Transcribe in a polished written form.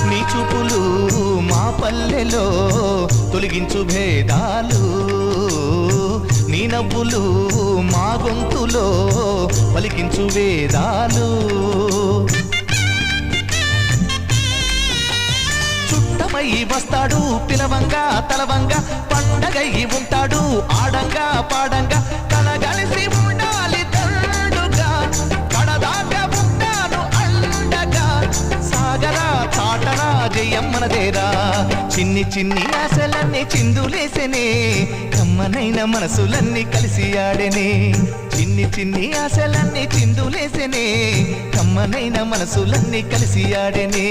నీ చూపులు మా పల్లెలో తొలగించు భేదాలు, నీ నవ్వులు మా గొంతులో పలికించు వేదాలు. చుట్టమై వస్తాడు పిలవంగా తలవంగా, పండగై ఉంటాడు ఆడంగా పాడంగా, కలగలిసి ఉండాలి దండుగా, కడదాకా ఉంటాను అండగా, సాగరా చాటరా జయమ్మనదేరా. చిన్ని చిన్ని ఆశలన్నీ చిందులేసెనే, కమ్మనైన మనసులన్నీ కలిసి ఆడెనే. చిన్ని చిన్ని ఆశలన్నీ చిందులేసెనే, కమ్మనైన మనసులన్నీ కలిసి ఆడెనే.